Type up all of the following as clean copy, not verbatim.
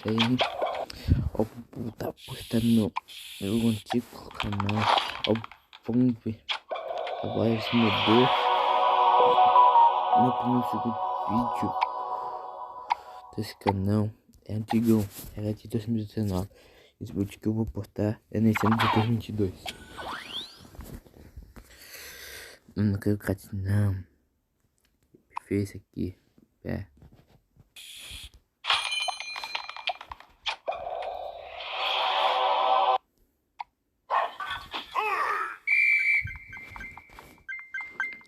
aí. Ó, tá postando meu antigo canal. Ó, vamos ver. Agora se mudou. Meu primeiro segundo vídeo desse canal é antigão. Era de 2019. Esse vídeo que eu vou postar é nesse ano de 2022. Eu não quero ficar assim, não. Fez isso aqui. É.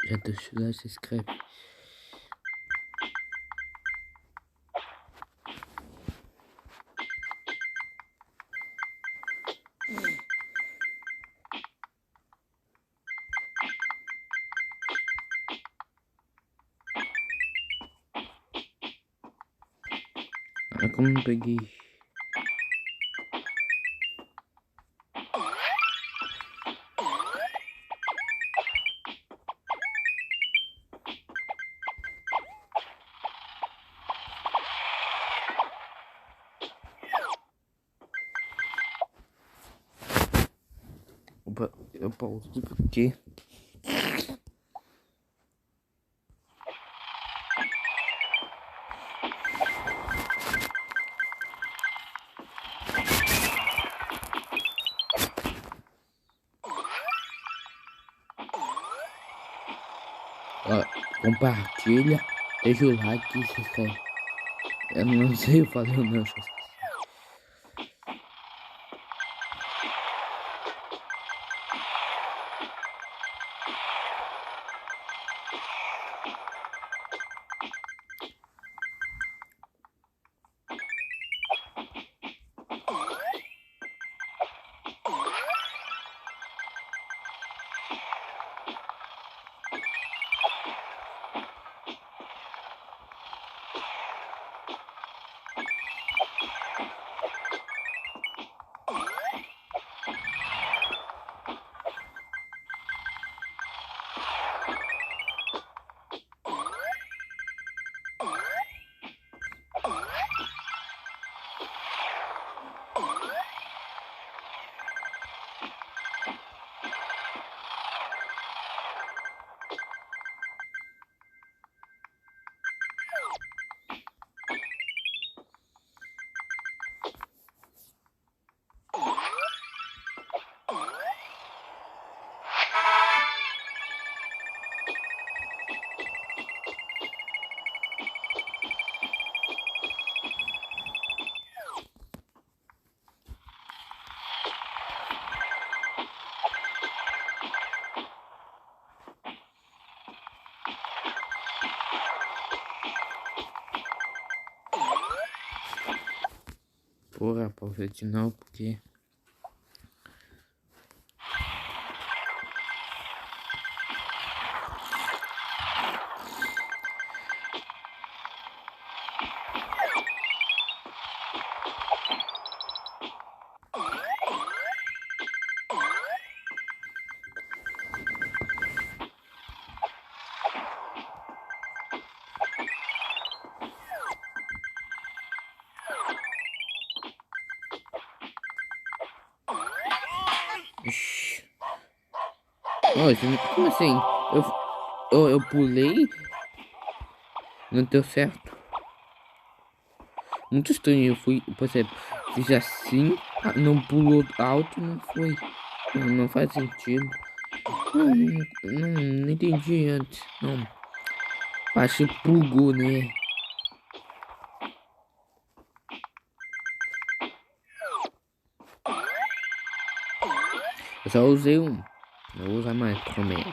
Já tô chegando, se inscreve. Ah, como não peguei. Opa, eu pauso porque ó, compartilha, deixa o like e se inscreve. Eu não sei eu fazer ou não, só esqueci. Porra, pausa de novo porque ixi. Ó, como assim? Eu pulei, não deu certo. Muito estranho, eu fui, por exemplo, fiz assim, não pulou alto, não foi. Não faz sentido. Não entendi antes, não. Acho que bugou, né? Eu só usei um. Não vou usar mais também.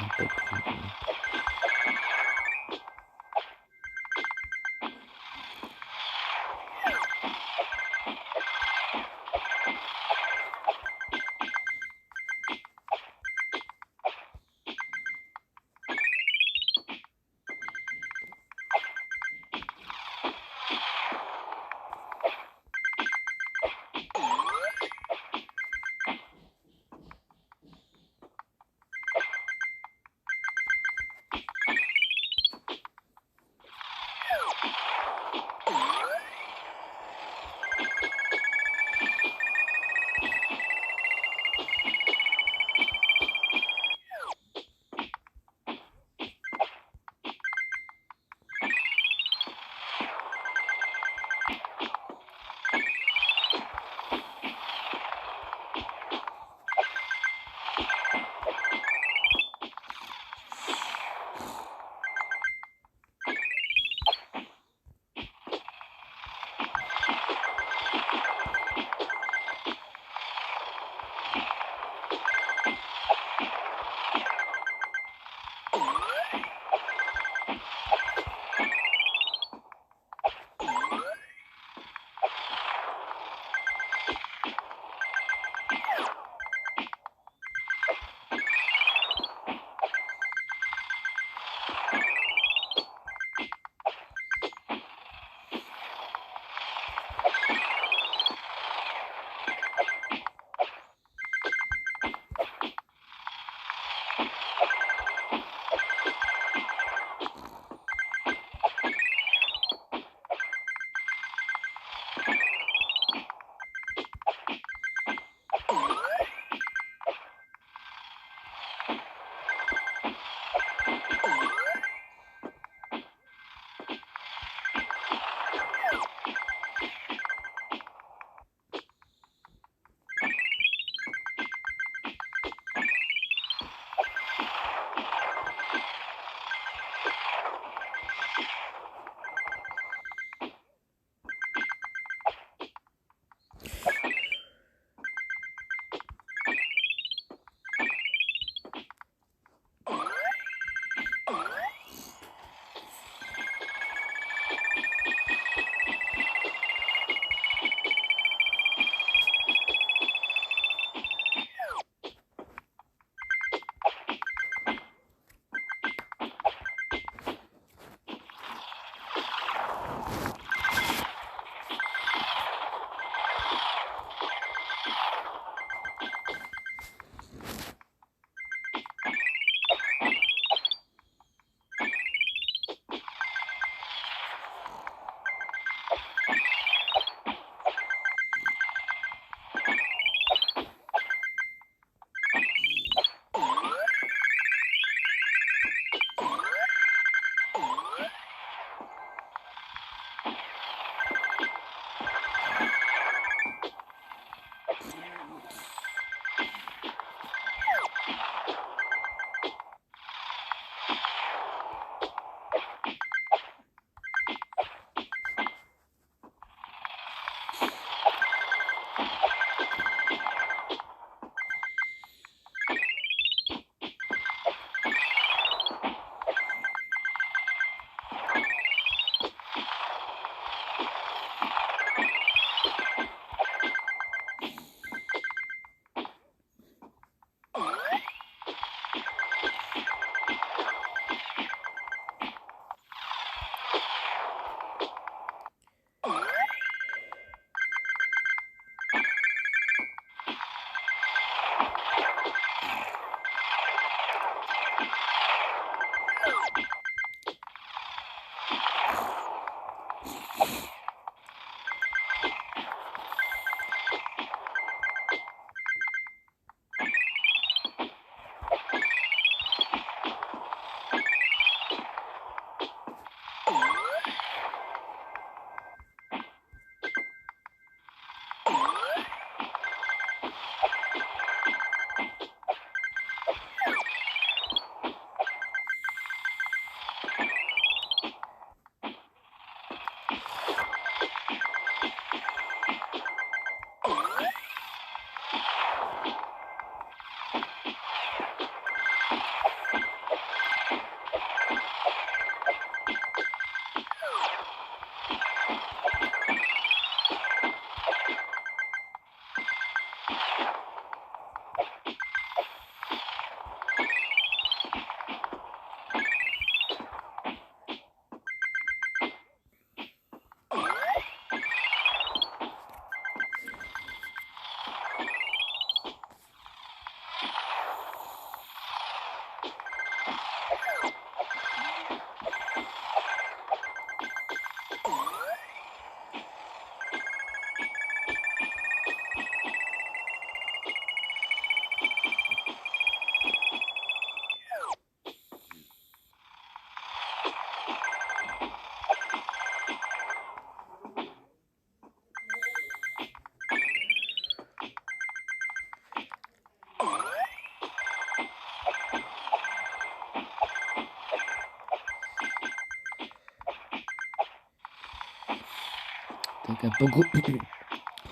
Daqui a pouco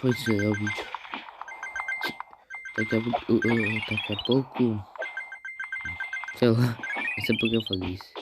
vai ser o vídeo. Daqui a pouco, sei lá, não sei porque eu falei isso.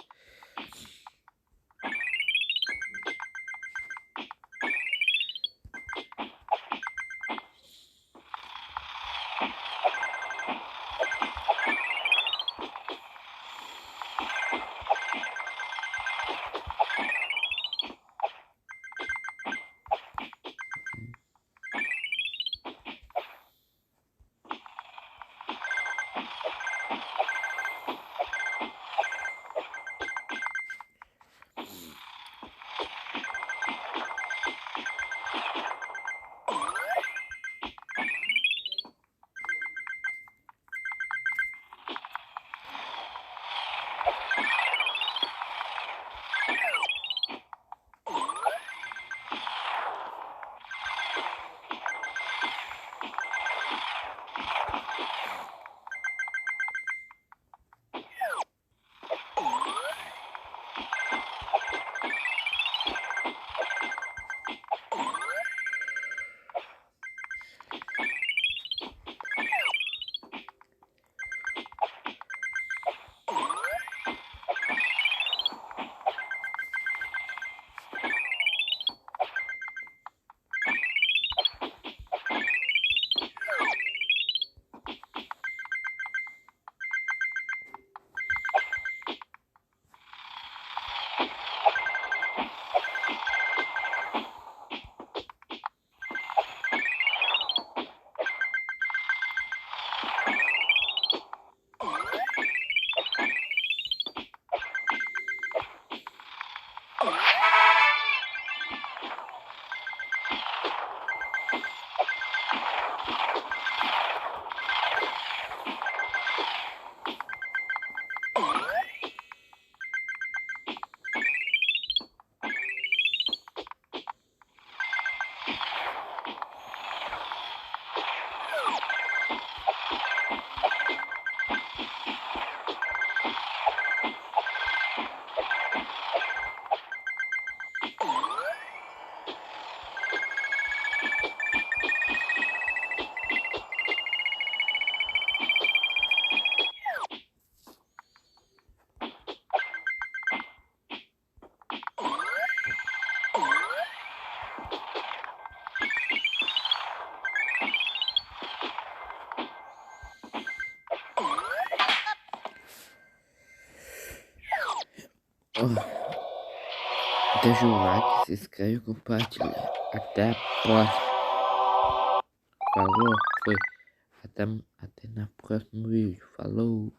Deixa o like, se inscreve e compartilha. Até a próxima. Falou, foi. Até no próximo vídeo. Falou.